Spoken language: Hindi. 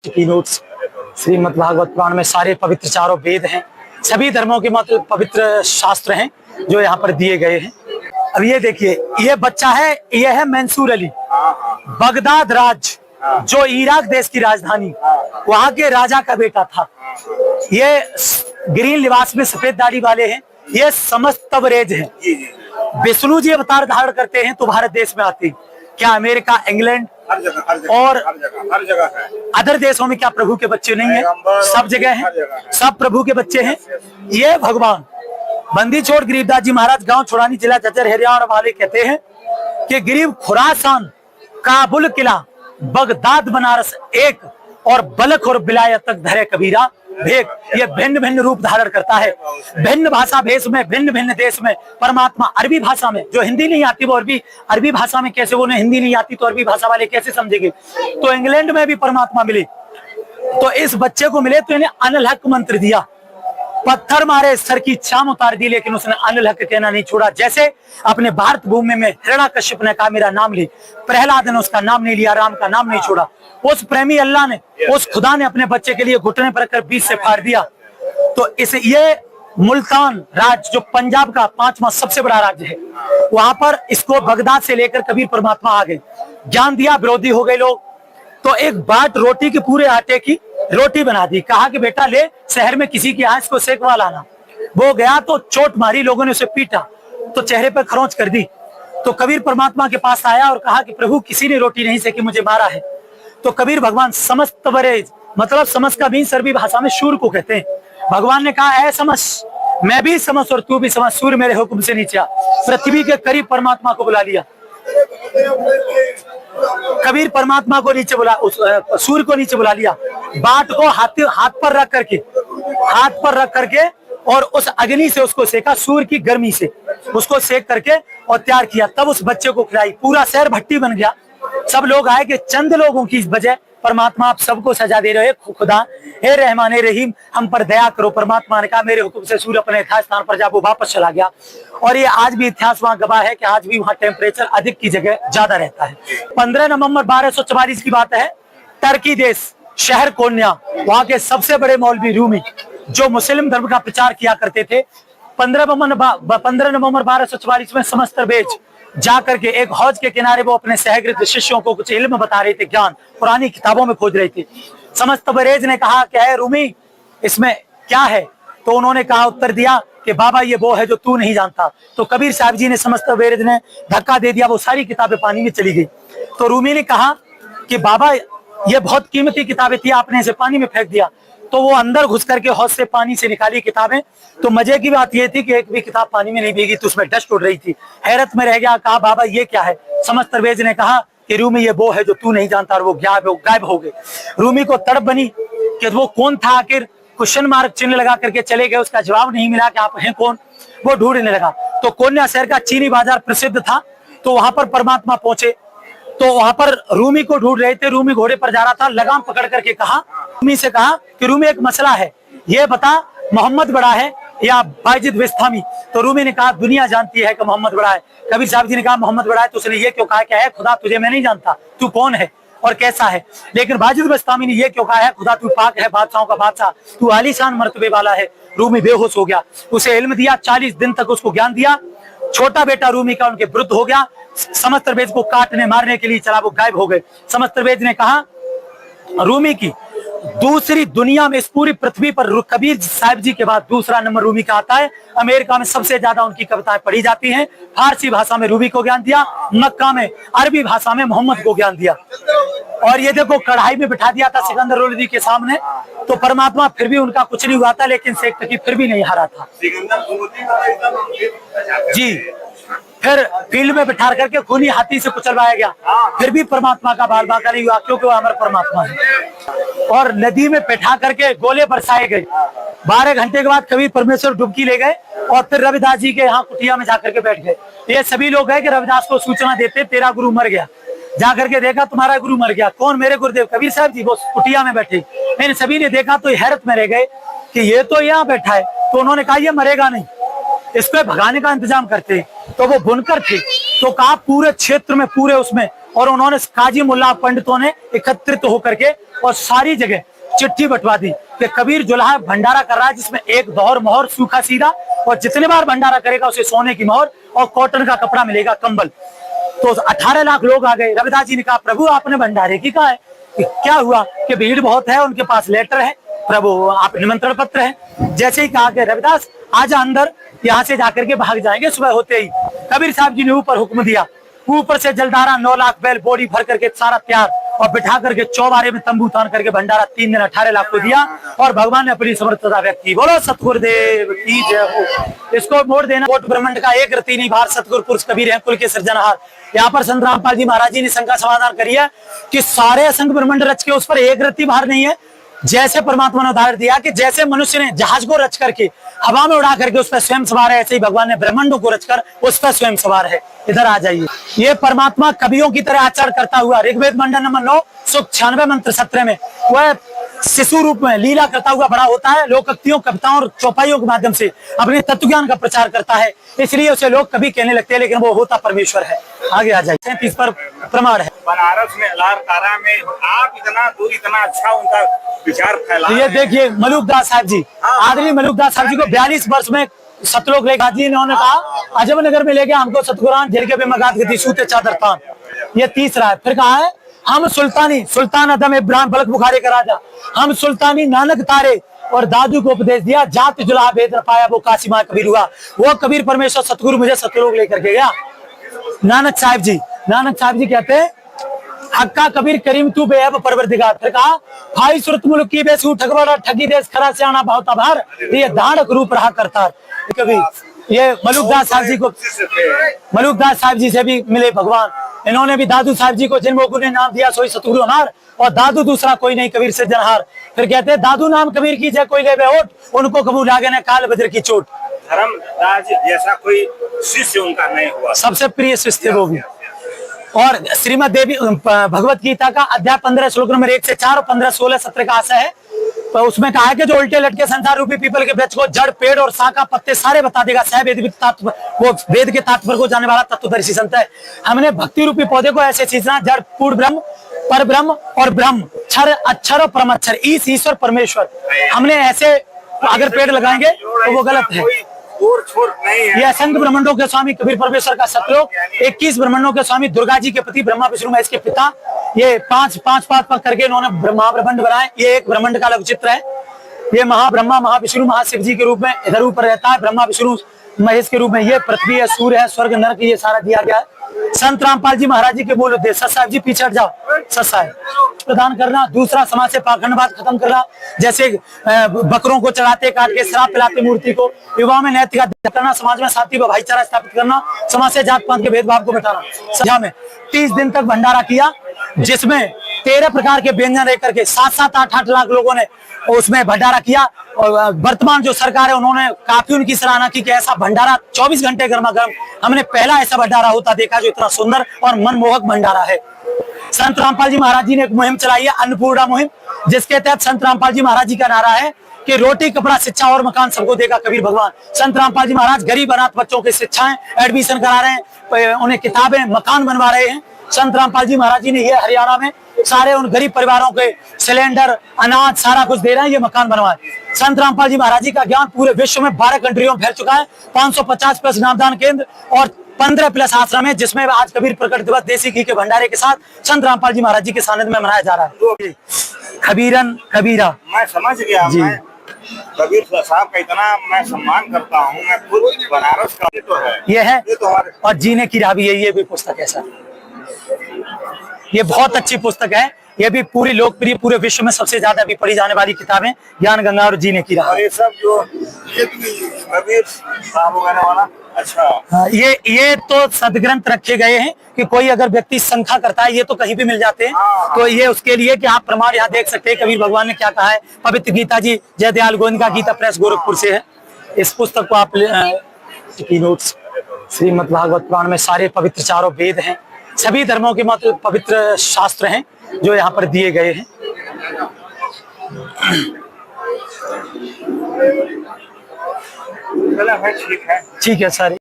की नोट्स श्रीमद् भागवत पुराण में सारे पवित्र चारों वेद हैं, सभी धर्मों के मतलब पवित्र शास्त्र हैं जो यहाँ पर दिए गए हैं। अब ये देखिए, ये बच्चा है, ये है मंसूर अली, बगदाद राज जो इराक देश की राजधानी, वहां के राजा का बेटा था। ये ग्रीन लिबास में सफेद दाढ़ी वाले हैं, ये समस्त तबरेज हैं। विष्णु जी अवतार धारण करते हैं तो भारत देश में आते हैं। क्या अमेरिका, इंग्लैंड और हर जगह है। अदर देशों में क्या प्रभु के बच्चे नहीं है? सब जगह हैं, सब प्रभु के बच्चे हैं। ये भगवान बंदी छोड़ गरीबदास जी महाराज गांव छोड़ानी जिला जज्जर हरियाणा वाले कहते हैं कि गरीब खुरासान, काबुल किला, बगदाद बनारस एक, और बलख और बिलायत तक धरे कबीरा भेद। ये भिन्न भिन्न रूप धारण करता है, भिन्न भाषा भेष में, भिन्न भिन्न देश में। परमात्मा अरबी भाषा में, जो हिंदी नहीं आती वो अरबी भाषा में कैसे, उन्हें हिंदी नहीं आती तो अरबी भाषा वाले कैसे समझेंगे? तो इंग्लैंड में भी परमात्मा मिले, तो इस बच्चे को मिले तो इन्हें अनिल हक मंत्र दिया। पत्थर मारे, सर की चाम उतार दी, लेकिन उसने अनिल हक कहना नहीं छोड़ा। जैसे अपने भारत भूमि में हिरण्याकश्यप ने कहा मेरा नाम ले, प्रहलाद ने उसका नाम नहीं लिया, राम का नाम नहीं छोड़ा। उस प्रेमी अल्लाह ने, उस खुदा ने अपने बच्चे के लिए घुटने पर रखकर बीच से फाड़ दिया। तो इस ये मुल्तान राज्य जो पंजाब का 5वां सबसे बड़ा राज्य है, वहां पर इसको बगदाद से लेकर कबीर परमात्मा आ गए, ज्ञान दिया, विरोधी हो गए लोग। तो एक बाट रोटी की, पूरे आटे की रोटी बना दी, कहा कि बेटा ले शहर में किसी की आंख को सेकवा लाना। वो गया तो चोट मारी, लोगों ने उसे पीटा तो चेहरे पर खरोंच कर दी। तो कबीर परमात्मा के पास आया और कहा कि प्रभु किसी ने रोटी नहीं सेकी, मुझे मारा है। तो कबीर भगवान समस्त तबरेज, मतलब समस्त का भी अरबी भाषा में सूर को कहते हैं। भगवान ने कहा ऐ समझ, मैं भी समझ और तू भी समझ, सूर्य मेरे हुक्म से नीचे आ। पृथ्वी के करीब परमात्मा को बुला लिया, कबीर परमात्मा को नीचे बुला, सूर्य को नीचे बुला लिया। बाट को हाथ पर रख करके और उस अग्नि से उसको सेका, सूर्य की गर्मी से उसको सेक करके और तैयार किया। तब उस बच्चे को खिलाई, पूरा शहर भट्टी बन गया। सब लोग आए कि चंद लोगों की वजह परमात्मा आप सबको सजा दे रहे हो। खुदा हे रहमान रहीम, हम पर दया करो। परमात्मा ने कहा मेरे हुक्म से सूर्य अपने यथार्थ स्थान पर जा, वो वापस चला गया। और ये आज भी इतिहास वहां गवाह है कि आज भी वहां टेम्परेचर अधिक की जगह ज्यादा रहता है। 15 नवंबर 1244 की बात है, टर्की देश शहर कोन्या, वहां के सबसे बड़े मौलवी रूमी जो मुस्लिम धर्म का प्रचार किया करते थे, 15 नवंबर 1244 में समस्त बेच जा करके एक हौज के किनारे वो अपने सहगृत शिष्यों को कुछ इल्म बता रहे थे, ज्ञान पुरानी किताबों में खोज रहे थे। समस्त बरेज ने कहा क्या है रूमी, इसमें क्या है? तो उन्होंने कहा, उत्तर दिया कि बाबा ये वो है जो तू नहीं जानता। तो कबीर साहब जी ने, समस्त बरेज ने धक्का दे दिया, वो सारी किताबें पानी में चली गई। तो रूमी ने कहा कि बाबा ये बहुत कीमती किताबें थी, आपने इसे पानी में फेंक दिया। तो वो अंदर घुस करके हौज से पानी से निकाली किताबें। तो मजे की बात ये थी कि एक भी किताब पानी में नहीं भीगी, तो उसमें डस्ट उड़ रही थी। हैरत में रह गया, कहा बाबा ये क्या है? समस्त तरवेज ने कहा कि रूमी ये वो है जो तू नहीं जानता, और वो गायब हो गए। रूमी को तड़प बनी कि वो कौन था आखिर, क्वेश्चन मार्क चिन्ह लगा करके चले गए, उसका जवाब नहीं मिला कि आप हैं कौन। वो ढूंढने लगा तो कोन्या शहर का चीनी बाजार प्रसिद्ध था, तो वहां पर परमात्मा पहुंचे। तो वहां पर रूमी को ढूंढ रहे थे, रूमी घोड़े पर जा रहा था, लगाम पकड़ करके कहा, रूमी से कहा कि रूमी एक मसला है, ये बता मोहम्मद बड़ा है या बायजिद विस्तामी? तो रूमी ने कहा दुनिया जानती है कि मोहम्मद बड़ा है। कबीर साहब जी ने कहा मोहम्मद बड़ा है, तो उसने ये क्यों कहा क्या है खुदा तुझे मैं नहीं जानता, तू कौन है और कैसा है? लेकिन बायजिद विस्तामी ने ये क्यों कहा है खुदा तू पाक है, बादशाहों का बादशाह, तू आलीशान मर्तबे वाला है। रूमी बेहोश हो गया, उसे इल्म दिया, 40 दिन तक उसको ज्ञान दिया। छोटा बेटा रूमी का उनके विरुद्ध हो गया, समस्त तरवेज को काटने मारने के लिए चला, वो गायब हो गए। समस्त तरवेज ने कहा रूमी की दूसरी दुनिया में, इस पूरी पृथ्वी पर कबीर साहब जी के बाद दूसरा नंबर रूमी का आता है। अमेरिका में सबसे ज्यादा उनकी कविताएं पढ़ी जाती हैं। फारसी भाषा में रूमी को ज्ञान दिया, मक्का में अरबी भाषा में मोहम्मद को ज्ञान दिया। और ये देखो कढ़ाई में बिठा दिया था सिकंदर लोदी के सामने, तो परमात्मा फिर भी उनका कुछ नहीं हुआ था, लेकिन शेख तकी फिर भी नहीं हारा था जी। फिर फील्ड में बिठा करके खूनी हाथी से कुचलवाया गया, फिर भी परमात्मा का बाल बाका नहीं हुआ, क्योंकि वो अमर परमात्मा है। और नदी में बैठा करके गोले बरसाए गए। 12 घंटे के बाद कबीर परमेश्वर डुबकी ले गए और फिर रविदास जी के यहाँ कुटिया में जाकर के बैठ गए। ये सभी लोग हैं कि रविदास को सूचना देते तेरा गुरु मर गया। जाकर के देखा तुम्हारा गुरु मर गया। कौन? मेरे गुरुदेव कबीर साहब जी, वो कुटिया में बैठे। इन सभी ने देखा तो हैरत में रह गए कि ये तो यहाँ बैठा है। तो उन्होंने कहा ये मरेगा नहीं, इसको भगाने का इंतजाम करते। तो वो बुनकर थे, तो कहा पूरे क्षेत्र में, पूरे उसमें, और उन्होंने काजी मुल्ला पंडितों ने एकत्रित होकर के और सारी जगह चिट्ठी बंटवा दी कि कबीर जुलाहा भंडारा कर रहा है जिसमें एक दौर मोहर सूखा सीधा, और जितने बार भंडारा करेगा उसे सोने की मोहर और कॉटन का कपड़ा मिलेगा, कंबल। तो 18 लाख लोग आ गए। रविदास जी ने कहा प्रभु आपने भंडारे की कहा है कि क्या हुआ कि भीड़ बहुत है, उनके पास लेटर है प्रभु, आप निमंत्रण पत्र है। जैसे ही कहा कि रविदास आजा अंदर, यहाँ से जाकर के भाग जाएंगे सुबह होते ही। कबीर साहब जी ने ऊपर हुक्म दिया, ऊपर से जलदारा 9 लाख बैल बोरी भर करके सारा तैयार और बिठा करके चौबारे में तंबू तान करके भंडारा 3 दिन 18 लाख को दिया और भगवान ने अपनी समर्थता व्यक्त की। बोलो सतगुरुदेव की जय हो। इसको मोड़ देना, कोट ब्रह्मंड का एक रति नहीं भार, सतगुरु पुरुष कबीर है कुल के सृजनहार। यहाँ पर संत रामपाल जी महाराज जी ने शंका समाधान करी है कि सारे असंख्य ब्रह्मंड रच के उस पर एक रति भार नहीं है। जैसे परमात्मा ने उदाहरण दिया कि जैसे मनुष्य ने जहाज को रच करके हवा में उड़ा करके उस पर स्वयं सवार है, ऐसे ही भगवान ने ब्रह्मांडों को रचकर उस पर स्वयं सवार है। इधर आ जाइए। ये परमात्मा कवियों की तरह आचरण करता हुआ ऋग्वेद मंडल नंबर 9 सूक्त 96 मंत्र 17 में वह शिशु रूप में लीला करता हुआ बड़ा होता है। लोकोक्तियों, कविताओं और चौपाइयों के माध्यम से अपने तत्व ज्ञान का प्रचार करता है, इसलिए उसे लोग कभी कहने लगते हैं, लेकिन वो होता परमेश्वर है। आगे आ जाइए। 37 पर प्रमाण है। बनारस में लारकारा में आप इतना दूर इतना अच्छा उनका विचार फैला। ये देखिए मलुकदास साहब जी, आदरणीय मलुकदास साहब जी को 42 वर्ष में सतलोक लेखा जी इन्होंने कहा अजब नगर में लेके हमको सतगुरान झिरके पे मगात गति सूते चादर तान। ये तीसरा है। फिर कहा है हम सुल्तानी सुल्तान अदम इब्राहिम बलक बुखारी का राजा, हम सुल्तानी नानक तारे और दादू को उपदेश दिया, जात जुलाहा भेद न पाया वो काशी मां कबीर हुआ। वो कबीर परमेश्वर सतगुरु मुझे सतलोक लेकर के गया। नानक साहब जी कहते हैं हक्का कबीर करीम तू बेअब परवरदिगार। फिर कहा भाई सुरत मुल्क की बेसू ठगवाड़ा ठगी देश खरा से आना बहुत आभार, ये दानक रूप रहा करतार। कभी ये मलुकदास साहब जी से भी मिले भगवान। इन्होंने भी दादू साहब जी को जिन लोगों ने नाम दिया सोई सतगुरु हमार, और दादू दूसरा कोई नहीं कबीर से जनहार। फिर कहते हैं दादू नाम कबीर की जय कोई ले बेहोट, उनको कबूल आगे ने काल बद्र की चोट। धर्मदास जैसा कोई शिष्य उनका नहीं हुआ, सबसे प्रिय शिष्य थे वो भी। और श्रीमद देवी भगवत गीता का अध्याय 15 श्लोक नंबर 1 से 4 और 15, 16, 17 का आशय है। तो उसमें कहा है कि जो उल्टे लटके संसार रूपी पीपल के वृक्ष को जड़, पेड़ और शाखा पत्ते सारे बता देगा, सह वेद तत्व, वो वेद के तात्पर्य को जाने वाला तत्वदर्शी संत है। हमने भक्ति रूपी पौधे को ऐसे सींचना, जड़ पूर्ण ब्रह्म, पर ब्रह्म और ब्रह्म, क्षर अक्षर और परमक्षर, ईश्वर परमेश्वर। हमने ऐसे अगर पेड़ लगाएंगे तो वो गलत है। ये असंख्य ब्रह्मांडों के स्वामी कबीर परमेश्वर का सतलोक, 21 ब्रह्मांडों के स्वामी दुर्गा जी के पति ब्रह्मा विष्णु महेश के पिता, ये पांच करके इन्होंने महाब्रह्मांड बनाए। ये एक ब्रह्मांड का लघु चित्र है। ये महाब्रह्मा महाविष्णु महाशिव जी के रूप में इधर ऊपर रहता है, ब्रह्मा विष्णु महेश के रूप में। ये पृथ्वी है, सूर्य है, स्वर्ग नरक, ये सारा दिया गया है। संत रामपाल जी महाराज जी के मूल उद्देश्य, साहब जी पीछे हट जाओ, सत्सा है प्रदान करना, दूसरा समाज से पाखंडवाद खत्म करना, जैसे बकरों को चढ़ाते काट के शराब पिलाते मूर्ति को, विवाह में नैतिक करना, समाज में शांति व भाईचारा स्थापित करना, समाज से जात पात के भेदभाव को मिटाना। सभा में 30 दिन तक भंडारा किया, जिसमें 13 प्रकार के व्यंजन रह करके 7-7, 8-8 लाख लोगों ने उसमें भंडारा किया। और वर्तमान जो सरकार है उन्होंने काफी उनकी सराहना की कि ऐसा भंडारा 24 घंटे गर्मा गर्म, हमने पहला ऐसा भंडारा होता देखा जो इतना सुंदर और मनमोहक भंडारा है। संत रामपाल जी महाराज जी ने एक मुहिम चलाई है, अन्नपूर्णा मुहिम, जिसके तहत संत रामपाल जी महाराज जी का नारा है कि रोटी कपड़ा शिक्षा और मकान सबको देगा कबीर भगवान। संत रामपाल जी महाराज गरीब अनाथ बच्चों की शिक्षाएं, एडमिशन करा रहे हैं, उन्हें किताबें, मकान बनवा रहे हैं। संत रामपाल जी महाराज जी ने ये हरियाणा में सारे उन गरीब परिवारों के सिलेंडर, अनाज सारा कुछ दे रहे हैं, ये मकान बनवाए। संत रामपाल जी महाराज जी का ज्ञान पूरे विश्व में 12 कंट्रियों में फैल चुका है। 550 प्लस नामदान केंद्र और 15 प्लस आश्रम है, जिसमें आज कबीर प्रकट दिवस देसी घी के भंडारे के साथ संत रामपाल जी महाराज जी के सानिध्य में मनाया जा रहा है। खबीरन कबीरा, मैं समझ गया जी। मैं कबीर साहब का इतना मैं सम्मान करता हूँ, मैं खुद बनारस का तो है, ये है और जीने की राह भी है। ये भी पुस्तक है सर, ये बहुत अच्छी पुस्तक है। ये भी पूरी लोकप्रिय, पूरे विश्व में सबसे ज्यादा भी पढ़ी जाने वाली किताबें, ज्ञान गंगा और जीने की राह। ये सब जो कबीर साहब वगैरह वाला, अच्छा हाँ, ये तो सदग्रंथ रखे गए हैं कि कोई अगर व्यक्ति शंका करता है, ये तो कहीं भी मिल जाते हैं। तो ये उसके लिए कि आप प्रमाण यहाँ देख सकते हैं कबीर भगवान ने क्या कहा है। पवित्र गीता जी जय दयाल गोविंद गीता प्रेस गोरखपुर से है। इस पुस्तक को आप नोट्स, श्रीमद् भागवत पुराण में सारे पवित्र चारों वेद हैं, सभी धर्मों के मतलब पवित्र शास्त्र हैं जो यहाँ पर दिए गए हैं। ठीक है सर।